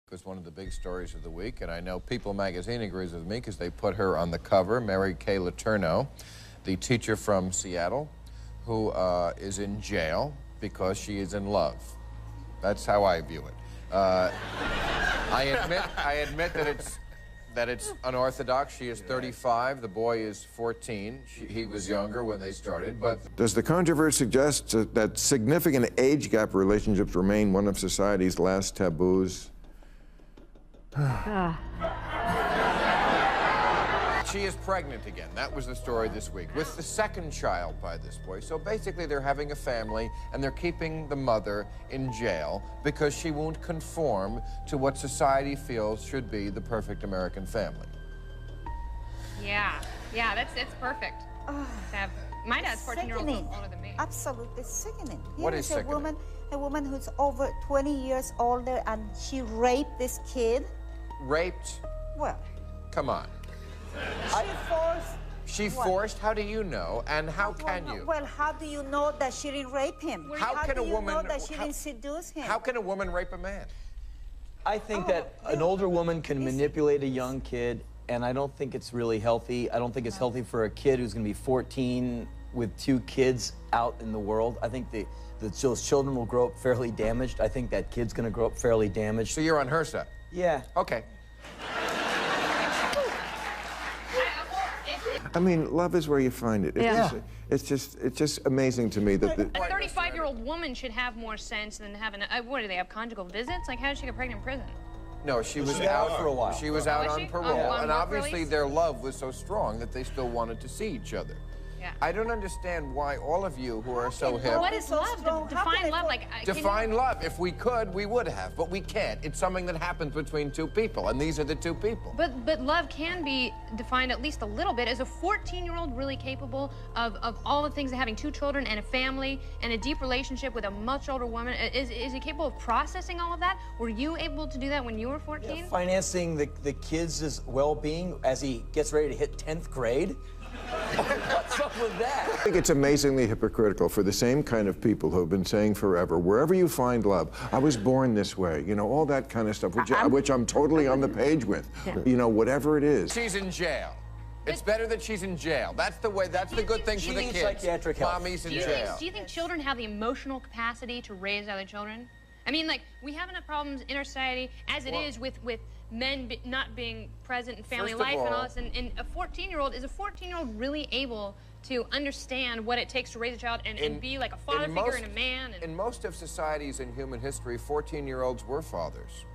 Was one of the big stories of the week, and I know People magazine agrees with me because they put her on the cover, Mary Kay Letourneau, the teacher from Seattle, who is in jail because she is in love. That's how I view it. I admit that it's unorthodox. She is 35. The boy is 14. He was younger when they started, but... Does the controversy suggest that significant age gap relationships remain one of society's last taboos? She is pregnant again. That was the story this week, with the second child by this boy. So basically they're having a family and they're keeping the mother in jail because she won't conform to what society feels should be the perfect American family. Yeah, it's perfect. My dad's 14 years older than me. Absolutely sickening. What is sickening? A woman who's over 20 years older and she raped this kid. Raped? Well. Come on. She forced? How do you know? And how can you? Well, how do you know that she didn't rape him? How can a woman know that she didn't seduce him? How can a woman rape a man? I think that an older woman can manipulate a young kid, and I don't think it's really healthy. I don't think it's healthy for a kid who's going to be 14 with 2 kids out in the world. I think those children will grow up fairly damaged. I think that kid's going to grow up fairly damaged. So you're on her side? Yeah. Okay. I mean, love is where you find it. It's just amazing to me that a 35-year-old woman should have more sense than having what do they have, conjugal visits? Like, how did she get pregnant in prison? No, she was out for a while. She was out on parole, and obviously release? their love was so strong that they still wanted to see each other. Yeah. I don't understand why all of you who are so hip... What is love? Define love. Like, define love. If we could, we would have, but we can't. It's something that happens between 2 people, and these are the 2 people. But love can be defined at least a little bit. Is a 14-year-old really capable of all the things of having 2 children and a family and a deep relationship with a much older woman? Is he capable of processing all of that? Were you able to do that when you were 14? Yeah, financing the kids' well-being as he gets ready to hit 10th grade? What's up with that? I think it's amazingly hypocritical for the same kind of people who have been saying forever, wherever you find love, I was born this way, you know, all that kind of stuff, which I'm totally on the page with. Yeah. You know, whatever it is. She's in jail. It's better that she's in jail. That's the way, that's the good thing for the kids. Psychiatric help. Mommy's in jail. Do you think children have the emotional capacity to raise other children? I mean, like, we have enough problems in our society as it is with men not being present in family life and all this, and a 14-year-old, is a 14-year-old really able to understand what it takes to raise a child and be like a father figure and a man? In most of societies in human history, 14-year-olds were fathers.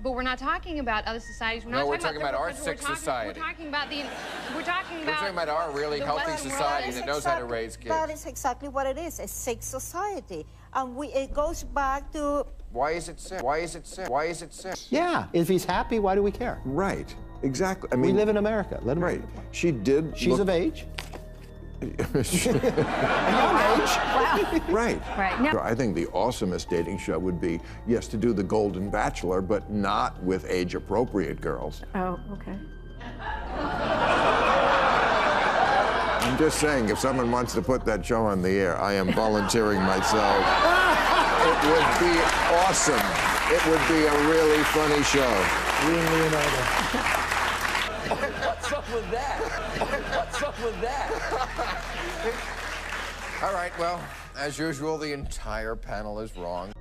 But we're not talking about other societies. We're talking about our sick society. We're talking about our really healthy society that knows how to raise kids. That is exactly what it is, a sick society. And it goes back to... Why is it sick? Why is it sick? Why is it sick? Yeah, if he's happy, why do we care? Right, exactly. I mean, we live in America. Let him. Right. She did. She's of age. Right. No. I think the awesomest dating show would be, yes, to do the Golden Bachelor, but not with age-appropriate girls. Oh, okay. I'm just saying, if someone wants to put that show on the air, I am volunteering myself. It would be awesome. It would be a really funny show. What's up with that? What's up with that? All right, well, as usual, the entire panel is wrong.